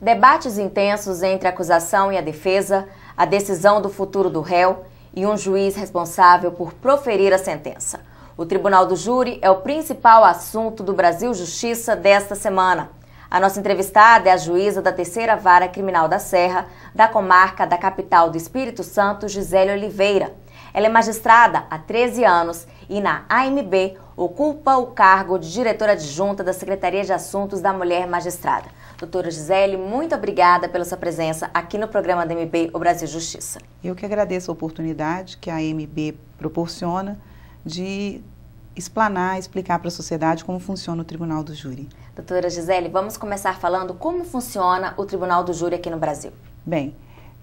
Debates intensos entre a acusação e a defesa, a decisão do futuro do réu e um juiz responsável por proferir a sentença. O Tribunal do Júri é o principal assunto do Brasil Justiça desta semana. A nossa entrevistada é a juíza da 3ª Vara Criminal da Serra, da comarca da capital do Espírito Santo, Gisele Oliveira. Ela é magistrada há 13 anos e na AMB ocupa o cargo de diretora adjunta da Secretaria de Assuntos da Mulher Magistrada. Doutora Gisele, muito obrigada pela sua presença aqui no programa da AMB, o Brasil Justiça. Eu que agradeço a oportunidade que a AMB proporciona de explicar para a sociedade como funciona o Tribunal do Júri. Doutora Gisele, vamos começar falando como funciona o Tribunal do Júri aqui no Brasil. Bem,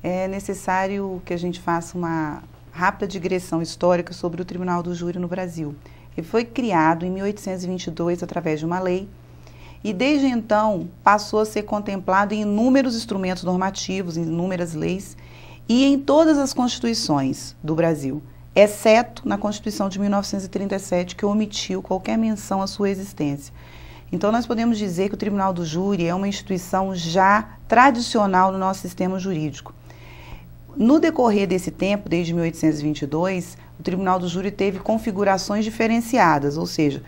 é necessário que a gente faça uma rápida digressão histórica sobre o Tribunal do Júri no Brasil. Ele foi criado em 1822 através de uma lei e desde então passou a ser contemplado em inúmeros instrumentos normativos, em inúmeras leis e em todas as constituições do Brasil, exceto na Constituição de 1937, que omitiu qualquer menção à sua existência. Então nós podemos dizer que o Tribunal do Júri é uma instituição já tradicional no nosso sistema jurídico. No decorrer desse tempo, desde 1822, o Tribunal do Júri teve configurações diferenciadas, ou seja,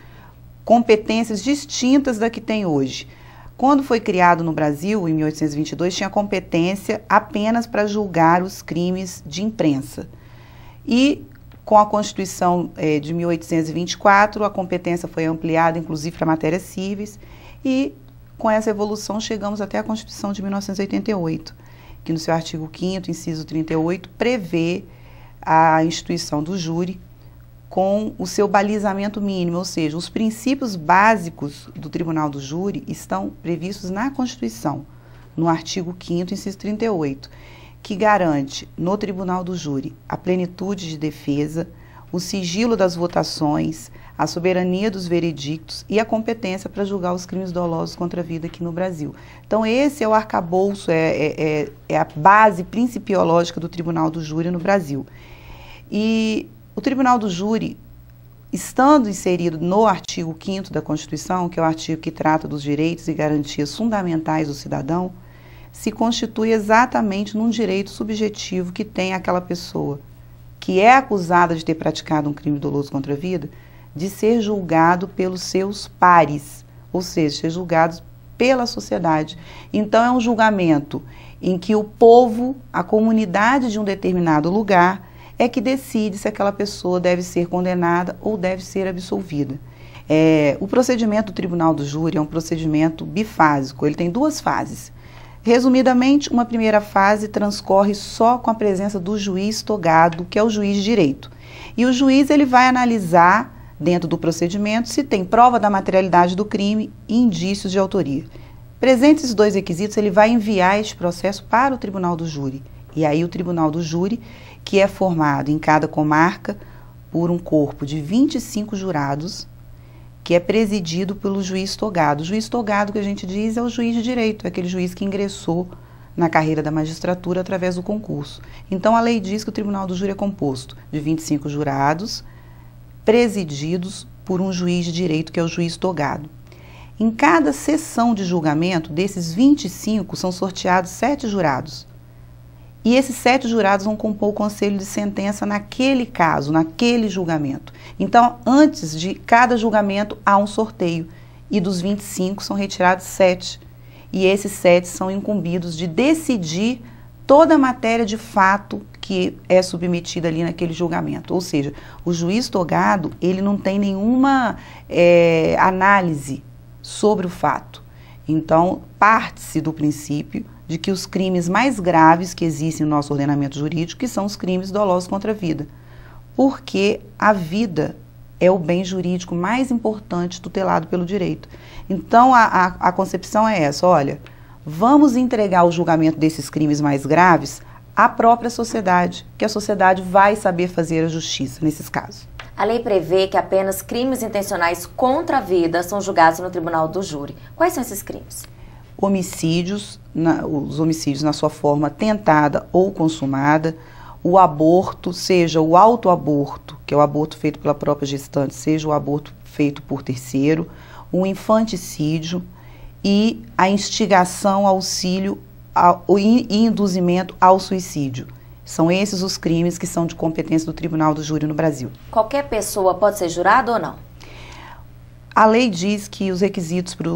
competências distintas da que tem hoje. Quando foi criado no Brasil, em 1822, tinha competência apenas para julgar os crimes de imprensa. E com a Constituição de 1824, a competência foi ampliada, inclusive para matérias cíveis, e com essa evolução chegamos até a Constituição de 1988, que no seu artigo 5º, inciso 38, prevê a instituição do júri com o seu balizamento mínimo, ou seja, os princípios básicos do Tribunal do Júri estão previstos na Constituição, no artigo 5º, inciso 38, que garante no Tribunal do Júri a plenitude de defesa, o sigilo das votações, a soberania dos veredictos e a competência para julgar os crimes dolosos contra a vida aqui no Brasil. Então esse é o arcabouço, é a base principiológica do Tribunal do Júri no Brasil. E o Tribunal do Júri, estando inserido no artigo 5º da Constituição, que é o artigo que trata dos direitos e garantias fundamentais do cidadão, se constitui exatamente num direito subjetivo que tem aquela pessoa que é acusada de ter praticado um crime doloso contra a vida, de ser julgado pelos seus pares, ou seja, ser julgado pela sociedade. Então é um julgamento em que o povo, a comunidade de um determinado lugar, é que decide se aquela pessoa deve ser condenada ou deve ser absolvida. O procedimento do Tribunal do Júri é um procedimento bifásico, ele tem duas fases. Resumidamente, uma primeira fase transcorre só com a presença do juiz togado, que é o juiz de direito. E o juiz ele vai analisar, dentro do procedimento, se tem prova da materialidade do crime e indícios de autoria. Presentes esses dois requisitos, ele vai enviar este processo para o Tribunal do Júri. E aí o Tribunal do Júri, que é formado em cada comarca por um corpo de 25 jurados, que é presidido pelo juiz togado. O juiz togado, que a gente diz, é o juiz de direito, é aquele juiz que ingressou na carreira da magistratura através do concurso. Então, a lei diz que o Tribunal do Júri é composto de 25 jurados, presididos por um juiz de direito, que é o juiz togado. Em cada sessão de julgamento, desses 25, são sorteados 7 jurados. E esses 7 jurados vão compor o conselho de sentença naquele caso, naquele julgamento. Então, antes de cada julgamento, há um sorteio. E dos 25 são retirados 7. E esses 7 são incumbidos de decidir toda a matéria de fato que é submetida ali naquele julgamento. Ou seja, o juiz togado, ele não tem nenhuma análise sobre o fato. Então, parte-se do princípio de que os crimes mais graves que existem no nosso ordenamento jurídico, que são os crimes dolosos contra a vida. Porque a vida é o bem jurídico mais importante tutelado pelo direito. Então, a concepção é essa, olha, vamos entregar o julgamento desses crimes mais graves à própria sociedade, que a sociedade vai saber fazer a justiça nesses casos. A lei prevê que apenas crimes intencionais contra a vida são julgados no Tribunal do Júri. Quais são esses crimes? Homicídios, os homicídios na sua forma tentada ou consumada, o aborto, seja o autoaborto, que é o aborto feito pela própria gestante, seja o aborto feito por terceiro, o infanticídio e a instigação, auxílio e induzimento ao suicídio. São esses os crimes que são de competência do Tribunal do Júri no Brasil. Qualquer pessoa pode ser jurado ou não? A lei diz que os requisitos para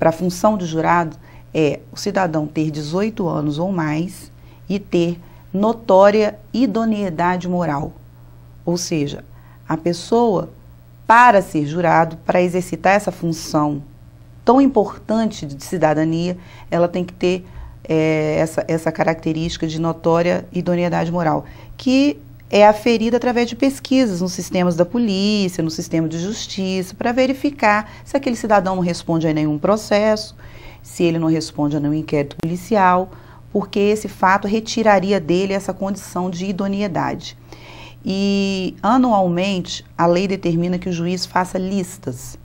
a função de jurado é o cidadão ter 18 anos ou mais e ter notória idoneidade moral. Ou seja, a pessoa, para ser jurado, para exercitar essa função tão importante de cidadania, ela tem que ter essa característica de notória idoneidade moral, que é aferida através de pesquisas nos sistemas da polícia, no sistema de justiça, para verificar se aquele cidadão não responde a nenhum processo, se ele não responde a nenhum inquérito policial, porque esse fato retiraria dele essa condição de idoneidade. E, anualmente, a lei determina que o juiz faça listas.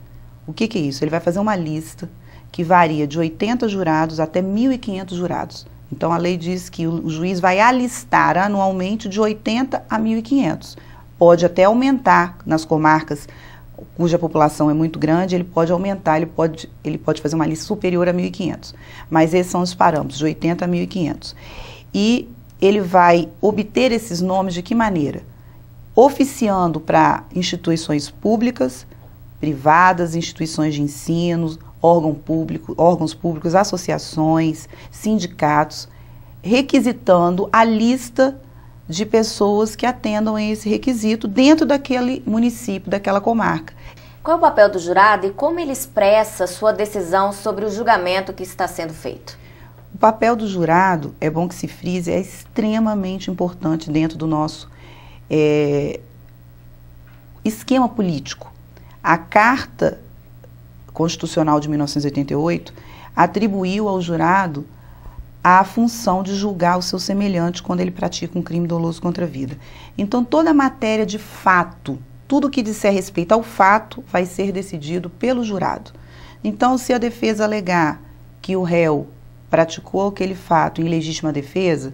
O que é isso? Ele vai fazer uma lista que varia de 80 jurados até 1.500 jurados. Então, a lei diz que o juiz vai alistar anualmente de 80 a 1.500. Pode até aumentar nas comarcas cuja população é muito grande, ele pode aumentar, ele pode fazer uma lista superior a 1.500. Mas esses são os parâmetros, de 80 a 1.500. E ele vai obter esses nomes de que maneira? Oficiando para instituições públicas, privadas, instituições de ensino, órgãos públicos, associações, sindicatos, requisitando a lista de pessoas que atendam a esse requisito dentro daquele município, daquela comarca. Qual é o papel do jurado e como ele expressa sua decisão sobre o julgamento que está sendo feito? O papel do jurado, é bom que se frise, é extremamente importante dentro do nosso esquema político. A Carta Constitucional de 1988 atribuiu ao jurado a função de julgar o seu semelhante quando ele pratica um crime doloso contra a vida. Então, toda a matéria de fato, tudo que disser respeito ao fato, vai ser decidido pelo jurado. Então, se a defesa alegar que o réu praticou aquele fato em legítima defesa,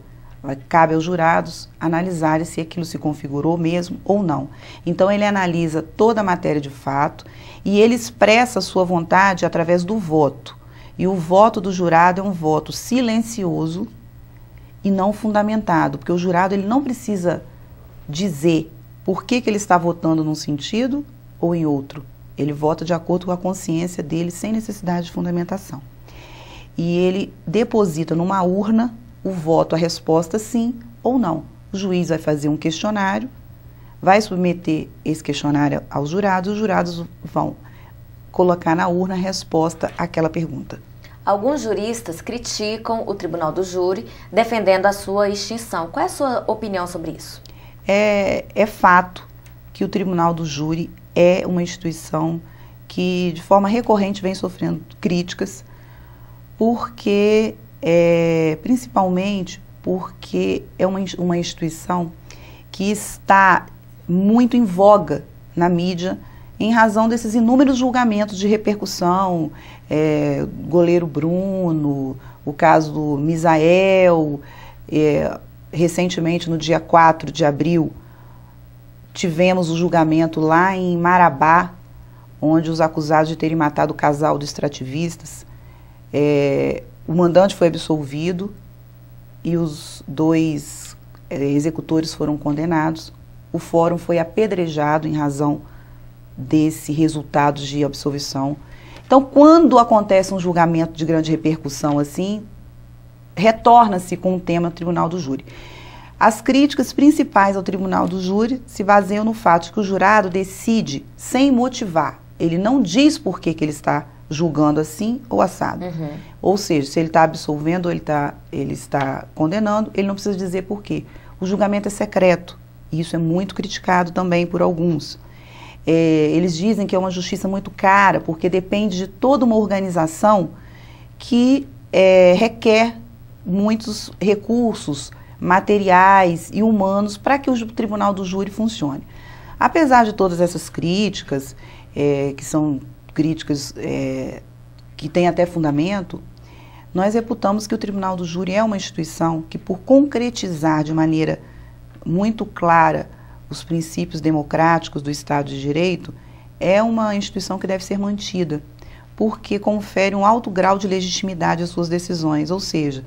cabe aos jurados analisarem se aquilo se configurou mesmo ou não. Então, ele analisa toda a matéria de fato e ele expressa a sua vontade através do voto. E o voto do jurado é um voto silencioso e não fundamentado, porque o jurado ele não precisa dizer por que ele está votando num sentido ou em outro. Ele vota de acordo com a consciência dele, sem necessidade de fundamentação. E ele deposita numa urna o voto, a resposta sim ou não. O juiz vai fazer um questionário, vai submeter esse questionário aos jurados, os jurados vão colocar na urna a resposta àquela pergunta. Alguns juristas criticam o Tribunal do Júri, defendendo a sua extinção. Qual é a sua opinião sobre isso? É fato que o Tribunal do Júri é uma instituição que, de forma recorrente, vem sofrendo críticas, porque principalmente porque é uma instituição que está muito em voga na mídia em razão desses inúmeros julgamentos de repercussão, goleiro Bruno, o caso do Misael, recentemente no dia 4 de abril tivemos o julgamento lá em Marabá, onde os acusados de terem matado o casal de extrativistas, o mandante foi absolvido e os 2 executores foram condenados. O fórum foi apedrejado em razão desse resultado de absolvição. Então, quando acontece um julgamento de grande repercussão assim, retorna-se com o tema Tribunal do Júri. As críticas principais ao Tribunal do Júri se baseiam no fato de que o jurado decide sem motivar. Ele não diz por que ele está julgando assim ou assado. Ou seja, se ele está absolvendo ou ele está condenando, ele não precisa dizer por quê. O julgamento é secreto. E isso é muito criticado também por alguns. Eles dizem que é uma justiça muito cara, porque depende de toda uma organização que requer muitos recursos materiais e humanos para que o Tribunal do Júri funcione. Apesar de todas essas críticas, que são críticas que têm até fundamento, nós reputamos que o Tribunal do Júri é uma instituição que, por concretizar de maneira muito clara os princípios democráticos do Estado de Direito, é uma instituição que deve ser mantida, porque confere um alto grau de legitimidade às suas decisões, ou seja,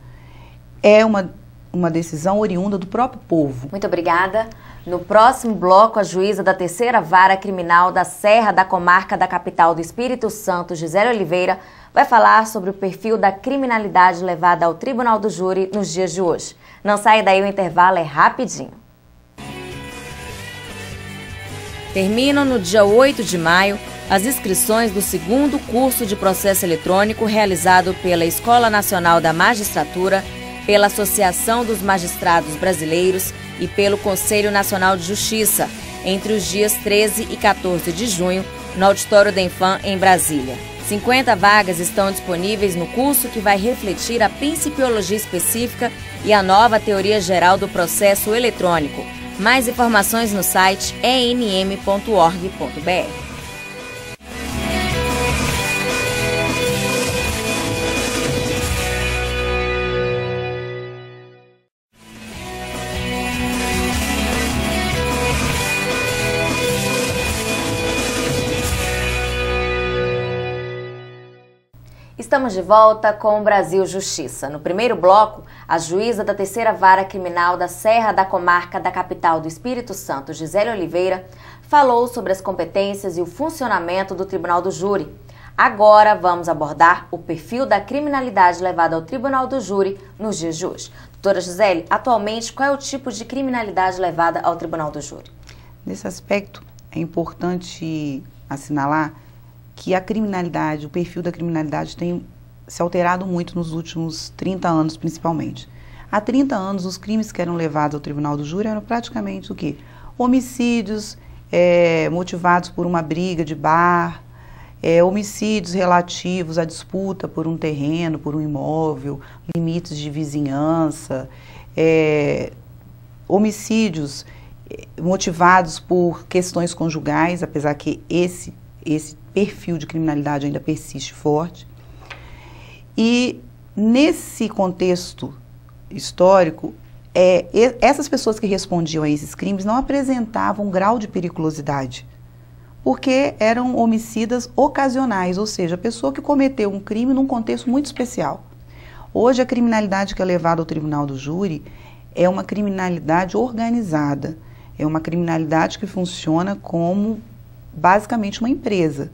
é uma decisão oriunda do próprio povo. Muito obrigada. No próximo bloco, a juíza da Terceira Vara Criminal da Serra da Comarca da Capital do Espírito Santo, Gisele Oliveira, vai falar sobre o perfil da criminalidade levada ao Tribunal do Júri nos dias de hoje. Não saia daí, o intervalo é rapidinho. Terminam no dia 8 de maio as inscrições do segundo curso de processo eletrônico realizado pela Escola Nacional da Magistratura, pela Associação dos Magistrados Brasileiros e pelo Conselho Nacional de Justiça, entre os dias 13 e 14 de junho, no Auditório Denfam, em Brasília. 50 vagas estão disponíveis no curso que vai refletir a principiologia específica e a nova teoria geral do processo eletrônico. Mais informações no site enm.org.br. Estamos de volta com o Brasil Justiça. No primeiro bloco, a juíza da Terceira Vara Criminal da Serra da Comarca da Capital do Espírito Santo, Gisele Oliveira, falou sobre as competências e o funcionamento do Tribunal do Júri. Agora vamos abordar o perfil da criminalidade levada ao Tribunal do Júri nos dias de hoje. Doutora Gisele, atualmente qual é o tipo de criminalidade levada ao Tribunal do Júri? Nesse aspecto, é importante assinalar que a criminalidade, o perfil da criminalidade tem se alterado muito nos últimos 30 anos, principalmente. Há 30 anos, os crimes que eram levados ao Tribunal do Júri eram praticamente o quê? Homicídios motivados por uma briga de bar, homicídios relativos à disputa por um terreno, por um imóvel, limites de vizinhança, homicídios motivados por questões conjugais, apesar que esse perfil de criminalidade ainda persiste forte. E nesse contexto histórico, essas pessoas que respondiam a esses crimes não apresentavam um grau de periculosidade, porque eram homicidas ocasionais, ou seja, a pessoa que cometeu um crime num contexto muito especial. Hoje, a criminalidade que é levada ao Tribunal do Júri é uma criminalidade organizada, é uma criminalidade que funciona como basicamente uma empresa,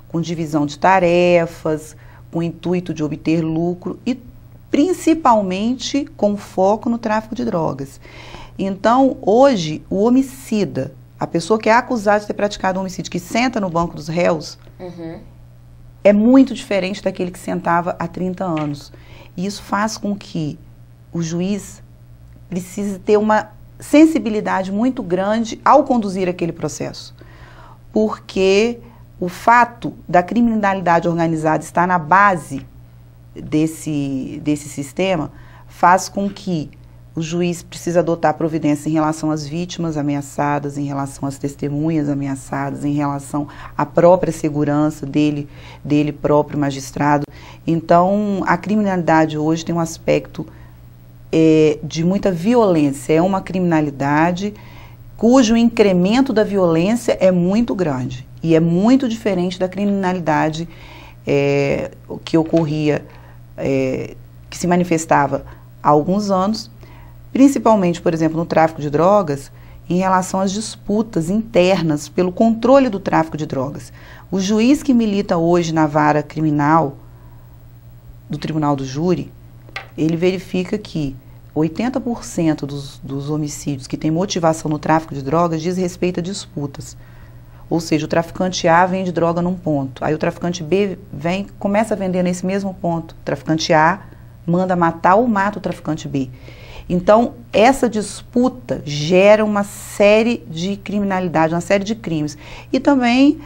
com divisão de tarefas, com o intuito de obter lucro e principalmente com foco no tráfico de drogas. Então, hoje, o homicida, a pessoa que é acusada de ter praticado um homicídio, que senta no banco dos réus, é muito diferente daquele que sentava há 30 anos. E isso faz com que o juiz precise ter uma sensibilidade muito grande ao conduzir aquele processo, porque o fato da criminalidade organizada estar na base desse sistema faz com que o juiz precise adotar providência em relação às vítimas ameaçadas, em relação às testemunhas ameaçadas, em relação à própria segurança dele próprio magistrado. Então, a criminalidade hoje tem um aspecto de muita violência, é uma criminalidade cujo incremento da violência é muito grande e é muito diferente da criminalidade que ocorria, que se manifestava há alguns anos, principalmente, por exemplo, no tráfico de drogas, em relação às disputas internas pelo controle do tráfico de drogas. O juiz que milita hoje na vara criminal do Tribunal do Júri, ele verifica que 80% dos homicídios que têm motivação no tráfico de drogas diz respeito a disputas. Ou seja, o traficante A vende droga num ponto, aí o traficante B começa a vender nesse mesmo ponto. O traficante A manda matar ou mata o traficante B. Então, essa disputa gera uma série de criminalidade, uma série de crimes. E também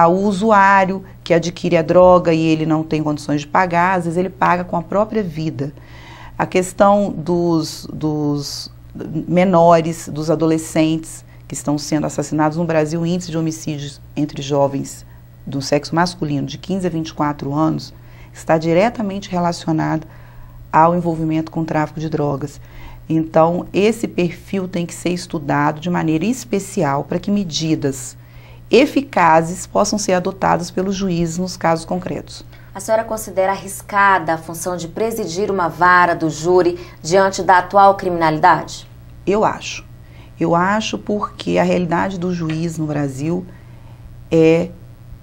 o usuário que adquire a droga e ele não tem condições de pagar, às vezes ele paga com a própria vida. A questão dos menores, dos adolescentes que estão sendo assassinados no Brasil, o índice de homicídios entre jovens do sexo masculino de 15 a 24 anos está diretamente relacionado ao envolvimento com o tráfico de drogas. Então, esse perfil tem que ser estudado de maneira especial para que medidas eficazes possam ser adotadas pelos juízes nos casos concretos. A senhora considera arriscada a função de presidir uma vara do júri diante da atual criminalidade? Eu acho. Eu acho porque a realidade do juiz no Brasil é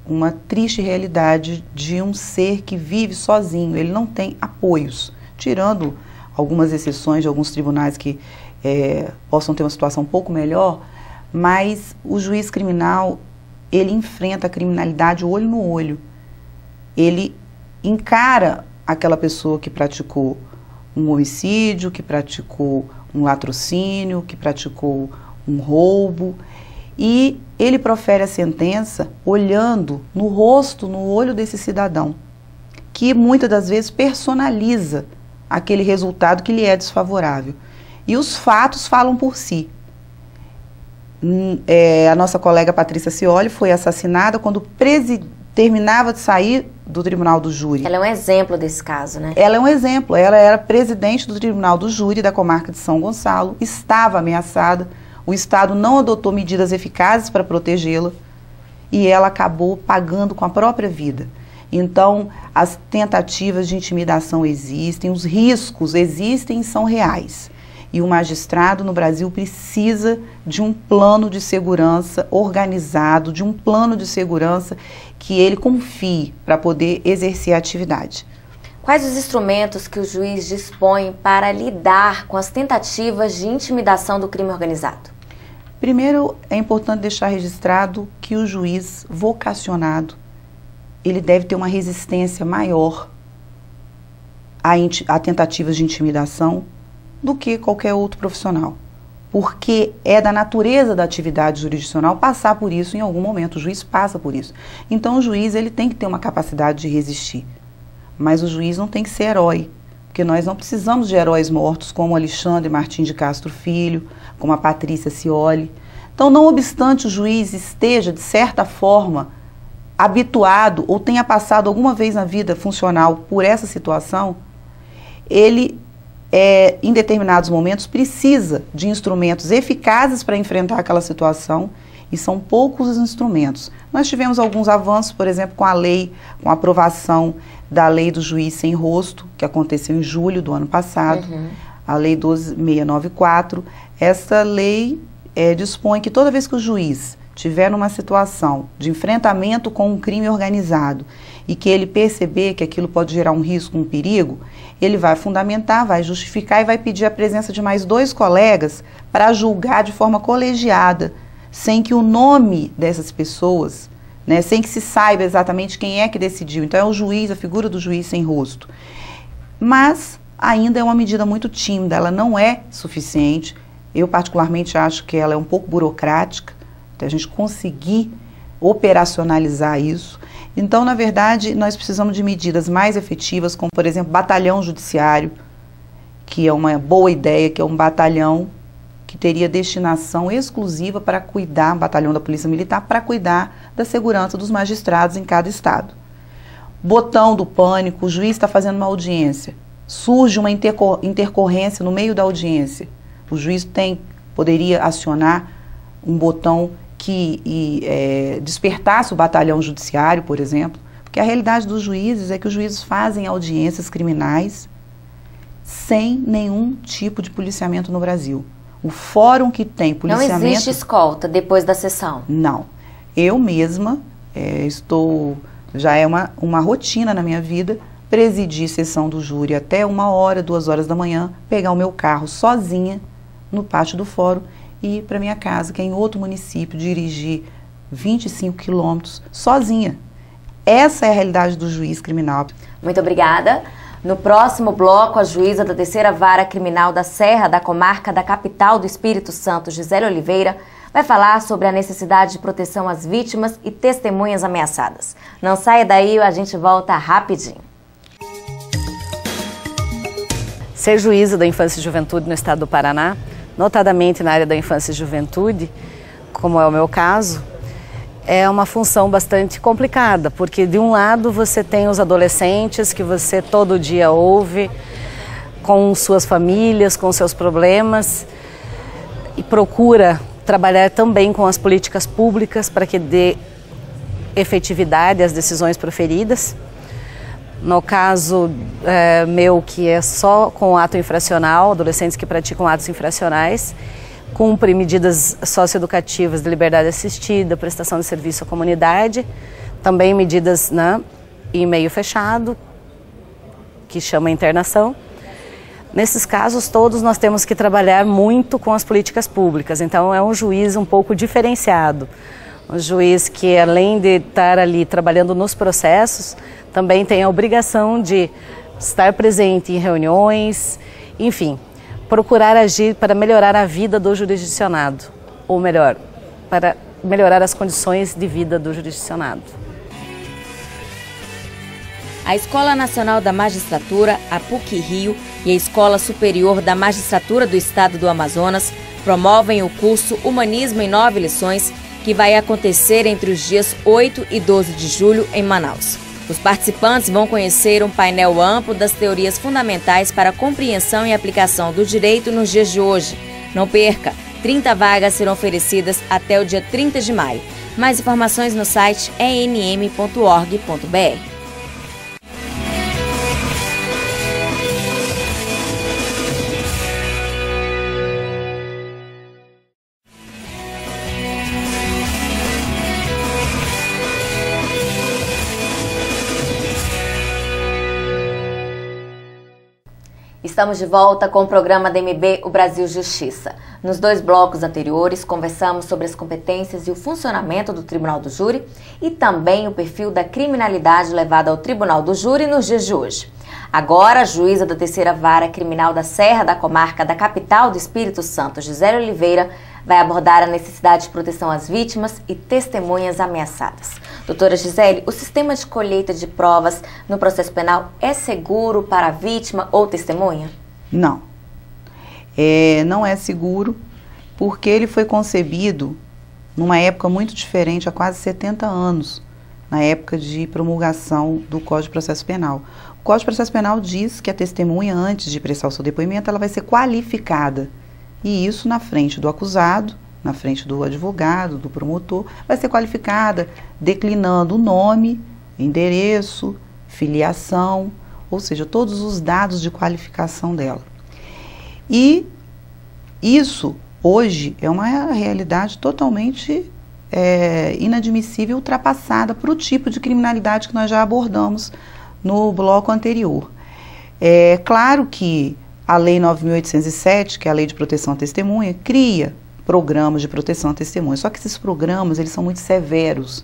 uma triste realidade de um ser que vive sozinho, ele não tem apoios, tirando algumas exceções de alguns tribunais que possam ter uma situação um pouco melhor, mas o juiz criminal, ele enfrenta a criminalidade olho no olho. Ele encara aquela pessoa que praticou um homicídio, que praticou um latrocínio, que praticou um roubo, e ele profere a sentença olhando no rosto, no olho desse cidadão, que muitas das vezes personaliza aquele resultado que lhe é desfavorável. E os fatos falam por si. A nossa colega Patrícia Cioli foi assassinada quando terminava de sair do Tribunal do Júri. Ela é um exemplo desse caso, né? Ela é um exemplo. Ela era presidente do Tribunal do Júri da comarca de São Gonçalo, estava ameaçada, o Estado não adotou medidas eficazes para protegê-la e ela acabou pagando com a própria vida. Então, as tentativas de intimidação existem, os riscos existem e são reais. E o magistrado no Brasil precisa de um plano de segurança organizado, de um plano de segurança que ele confie para poder exercer a atividade. Quais os instrumentos que o juiz dispõe para lidar com as tentativas de intimidação do crime organizado? Primeiro, é importante deixar registrado que o juiz vocacionado, ele deve ter uma resistência maior a tentativas de intimidação do que qualquer outro profissional, porque é da natureza da atividade jurisdicional passar por isso em algum momento, o juiz passa por isso. Então o juiz ele tem que ter uma capacidade de resistir, mas o juiz não tem que ser herói, porque nós não precisamos de heróis mortos como Alexandre Martins de Castro Filho, como a Patrícia Cioli. Então, não obstante o juiz esteja, de certa forma, habituado ou tenha passado alguma vez na vida funcional por essa situação, ele em determinados momentos, precisa de instrumentos eficazes para enfrentar aquela situação, e são poucos os instrumentos. Nós tivemos alguns avanços, por exemplo, com a lei, com a aprovação da lei do juiz sem rosto, que aconteceu em julho do ano passado, a lei 12694. Essa lei dispõe que toda vez que o juiz tiver numa situação de enfrentamento com um crime organizado e que ele perceber que aquilo pode gerar um risco, um perigo, ele vai fundamentar, vai justificar e vai pedir a presença de mais 2 colegas para julgar de forma colegiada, sem que o nome dessas pessoas, né, sem que se saiba exatamente quem é que decidiu. Então é o juiz, a figura do juiz sem rosto. Mas ainda é uma medida muito tímida, ela não é suficiente. Eu particularmente acho que ela é um pouco burocrática, até a gente conseguir operacionalizar isso. Então, na verdade, nós precisamos de medidas mais efetivas, como, por exemplo, batalhão judiciário, que é uma boa ideia, que é um batalhão que teria destinação exclusiva para cuidar, um batalhão da Polícia Militar, para cuidar da segurança dos magistrados em cada estado. Botão do pânico, o juiz está fazendo uma audiência, surge uma intercorrência no meio da audiência, o juiz poderia acionar um botão que despertasse o batalhão judiciário, por exemplo, porque a realidade dos juízes é que os juízes fazem audiências criminais sem nenhum tipo de policiamento no Brasil. O fórum que tem policiamento... Não existe escolta depois da sessão? Não. Eu mesma já é uma rotina na minha vida, presidir sessão do júri até 1h, 2h da manhã, pegar o meu carro sozinha no pátio do fórum e ir para minha casa, que é em outro município, dirigir 25 quilômetros sozinha. Essa é a realidade do juiz criminal. Muito obrigada. No próximo bloco, a juíza da 3ª Vara Criminal da Serra, da comarca da capital do Espírito Santo, Gisele Oliveira, vai falar sobre a necessidade de proteção às vítimas e testemunhas ameaçadas. Não saia daí, a gente volta rapidinho. Ser juíza da infância e juventude no estado do Paraná, notadamente na área da infância e juventude, como é o meu caso, é uma função bastante complicada, porque de um lado você tem os adolescentes que você todo dia ouve, com suas famílias, com seus problemas, e procura trabalhar também com as políticas públicas para que dê efetividade às decisões proferidas. No caso meu, que é só com ato infracional, adolescentes que praticam atos infracionais, cumpre medidas socioeducativas de liberdade assistida, prestação de serviço à comunidade, também medidas em meio fechado, que chama internação. Nesses casos todos nós temos que trabalhar muito com as políticas públicas, então é um juiz um pouco diferenciado. Um juiz que, além de estar ali trabalhando nos processos, também tem a obrigação de estar presente em reuniões, enfim, procurar agir para melhorar a vida do jurisdicionado, ou melhor, para melhorar as condições de vida do jurisdicionado. A Escola Nacional da Magistratura, a PUC-Rio, e a Escola Superior da Magistratura do Estado do Amazonas promovem o curso Humanismo em 9 lições, que vai acontecer entre os dias 8 e 12 de julho em Manaus. Os participantes vão conhecer um painel amplo das teorias fundamentais para a compreensão e aplicação do direito nos dias de hoje. Não perca! 30 vagas serão oferecidas até o dia 30 de maio. Mais informações no site enm.org.br. Estamos de volta com o programa DMB O Brasil Justiça. Nos 2 blocos anteriores, conversamos sobre as competências e o funcionamento do Tribunal do Júri e também o perfil da criminalidade levada ao Tribunal do Júri nos dias de hoje. Agora, a juíza da 3ª Vara Criminal da Serra da Comarca da capital do Espírito Santo, Gisele Oliveira, vai abordar a necessidade de proteção às vítimas e testemunhas ameaçadas. Doutora Gisele, o sistema de colheita de provas no processo penal é seguro para a vítima ou testemunha? Não. Não é seguro porque ele foi concebido numa época muito diferente, há quase 70 anos, na época de promulgação do Código de Processo Penal. O Código de Processo Penal diz que a testemunha, antes de prestar o seu depoimento, ela vai ser qualificada. E isso na frente do acusado, na frente do advogado, do promotor, vai ser qualificada, declinando o nome, endereço, filiação, ou seja, todos os dados de qualificação dela. E isso, hoje, é uma realidade totalmente inadmissível, ultrapassada para o tipo de criminalidade que nós já abordamos no bloco anterior. É claro que a Lei 9.807, que é a Lei de Proteção à Testemunha, cria programas de proteção à testemunha. Só que esses programas, eles são muito severos.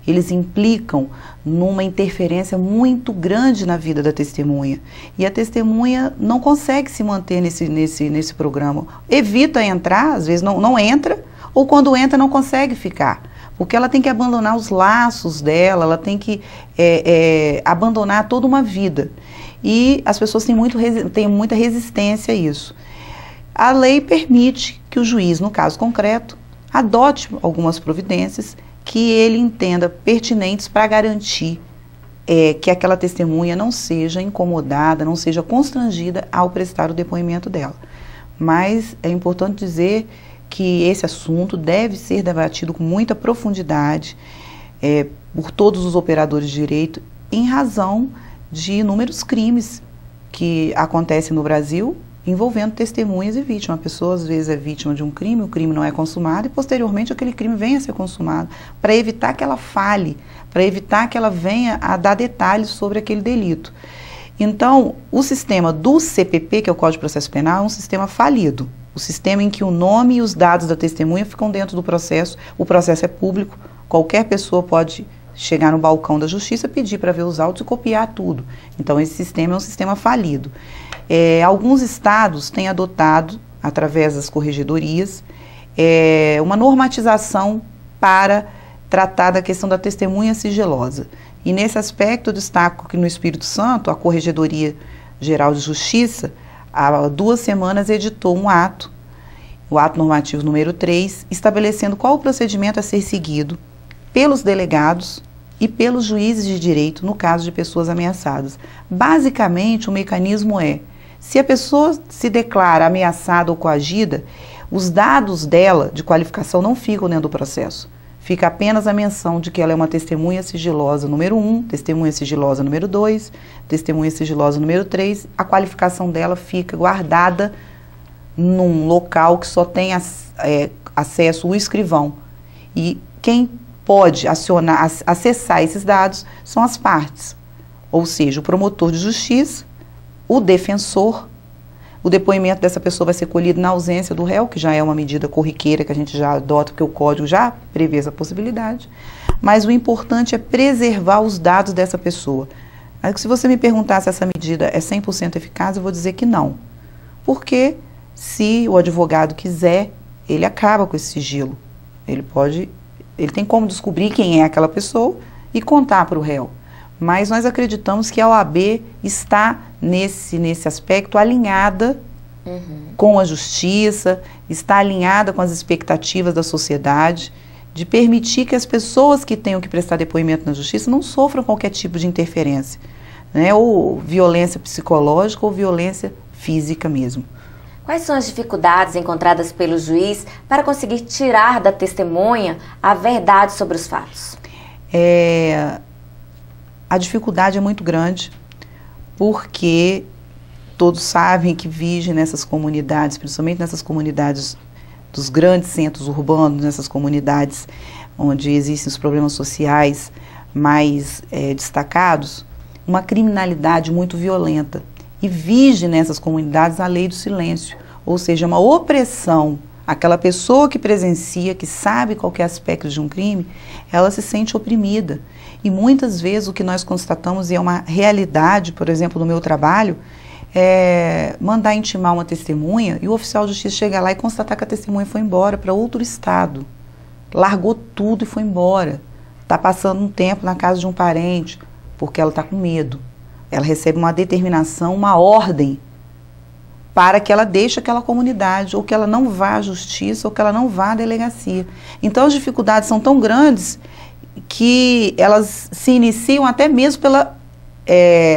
Eles implicam numa interferência muito grande na vida da testemunha. E a testemunha não consegue se manter nesse programa. Evita entrar, às vezes não entra, ou quando entra não consegue ficar. Porque ela tem que abandonar os laços dela, ela tem que abandonar toda uma vida. E as pessoas têm muita resistência a isso. A lei permite que o juiz, no caso concreto, adote algumas providências que ele entenda pertinentes para garantir que aquela testemunha não seja incomodada, não seja constrangida ao prestar o depoimento dela. Mas é importante dizer que esse assunto deve ser debatido com muita profundidade por todos os operadores de direito, em razão de inúmeros crimes que acontecem no Brasil envolvendo testemunhas e vítimas. A pessoa às vezes é vítima de um crime, o crime não é consumado e posteriormente aquele crime venha a ser consumado, para evitar que ela fale, para evitar que ela venha a dar detalhes sobre aquele delito. Então, o sistema do CPP, que é o Código de Processo Penal, é um sistema falido. O sistema em que o nome e os dados da testemunha ficam dentro do processo, o processo é público, qualquer pessoa pode chegar no balcão da justiça, pedir para ver os autos e copiar tudo. Então, esse sistema é um sistema falido. Alguns estados têm adotado, através das corregedorias, uma normatização para tratar da questão da testemunha sigilosa. E nesse aspecto, eu destaco que no Espírito Santo, a Corregedoria Geral de Justiça, há 2 semanas editou um ato, o ato normativo número 3, estabelecendo qual o procedimento a ser seguido pelos delegados e pelos juízes de direito no caso de pessoas ameaçadas. Basicamente, o mecanismo se a pessoa se declara ameaçada ou coagida, Os dados dela de qualificação não ficam dentro do processo. Fica apenas a menção de que ela é uma testemunha sigilosa número 1, testemunha sigilosa número 2, testemunha sigilosa número 3. A qualificação dela fica guardada num local que só tem acesso o escrivão. E quem pode acessar esses dados são as partes, ou seja, o promotor de justiça, o defensor. O depoimento dessa pessoa vai ser colhido na ausência do réu, que já é uma medida corriqueira que a gente já adota, porque o código já prevê essa possibilidade. Mas o importante é preservar os dados dessa pessoa. Aí, se você me perguntar se essa medida é 100% eficaz, eu vou dizer que não. Porque se o advogado quiser, ele acaba com esse sigilo. Ele tem como descobrir quem é aquela pessoa e contar para o réu. Mas nós acreditamos que a OAB está nesse aspecto alinhada com a justiça, está alinhada com as expectativas da sociedade, de permitir que as pessoas que tenham que prestar depoimento na justiça não sofram qualquer tipo de interferência, né? Ou violência psicológica ou violência física mesmo. Quais são as dificuldades encontradas pelo juiz para conseguir tirar da testemunha a verdade sobre os fatos? A dificuldade é muito grande, porque todos sabem que vigem nessas comunidades, principalmente nessas comunidades dos grandes centros urbanos, nessas comunidades onde existem os problemas sociais mais destacados, uma criminalidade muito violenta. E vige nessas comunidades a lei do silêncio, ou seja, uma opressão. Aquela pessoa que presencia, que sabe qualquer aspecto de um crime, ela se sente oprimida. E muitas vezes o que nós constatamos, e é uma realidade, por exemplo, no meu trabalho, é mandar intimar uma testemunha e o oficial de justiça chegar lá e constatar que a testemunha foi embora para outro estado. Largou tudo e foi embora. Está passando um tempo na casa de um parente, porque ela está com medo. Ela recebe uma determinação, uma ordem, para que ela deixe aquela comunidade, ou que ela não vá à justiça, ou que ela não vá à delegacia. Então as dificuldades são tão grandes que elas se iniciam até mesmo pela,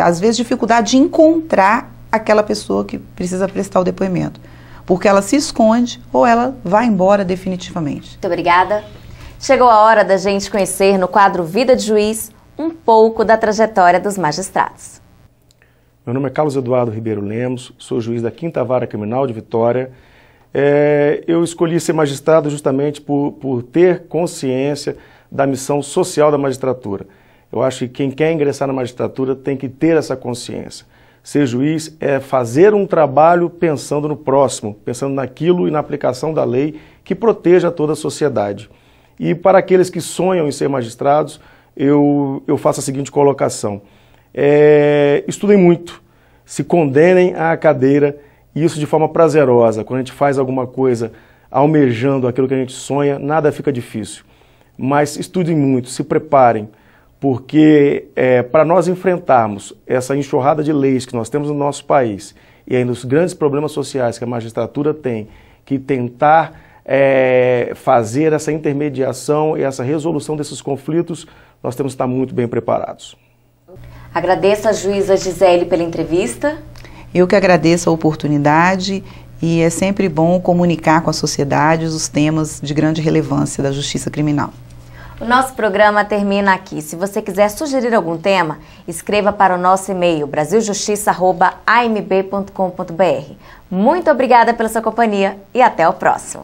às vezes, dificuldade de encontrar aquela pessoa que precisa prestar o depoimento. Porque ela se esconde ou ela vai embora definitivamente. Muito obrigada. Chegou a hora da gente conhecer no quadro Vida de Juiz um pouco da trajetória dos magistrados. Meu nome é Carlos Eduardo Ribeiro Lemos, sou juiz da 5ª Vara Criminal de Vitória. Eu escolhi ser magistrado justamente por ter consciência da missão social da magistratura. Eu acho que quem quer ingressar na magistratura tem que ter essa consciência. Ser juiz é fazer um trabalho pensando no próximo, pensando naquilo e na aplicação da lei que proteja toda a sociedade. E para aqueles que sonham em ser magistrados, eu faço a seguinte colocação. Estudem muito, se condenem à cadeira, e isso de forma prazerosa. Quando a gente faz alguma coisa almejando aquilo que a gente sonha, nada fica difícil. Mas estudem muito, se preparem, porque para nós enfrentarmos essa enxurrada de leis que nós temos no nosso país, e ainda os grandes problemas sociais que a magistratura tem, que tentar fazer essa intermediação e essa resolução desses conflitos, nós temos que estar muito bem preparados. Agradeço a juíza Gisele pela entrevista. Eu que agradeço a oportunidade, e é sempre bom comunicar com a sociedade os temas de grande relevância da justiça criminal. O nosso programa termina aqui. Se você quiser sugerir algum tema, escreva para o nosso e-mail brasiljustiça@amb.com.br. Muito obrigada pela sua companhia e até o próximo.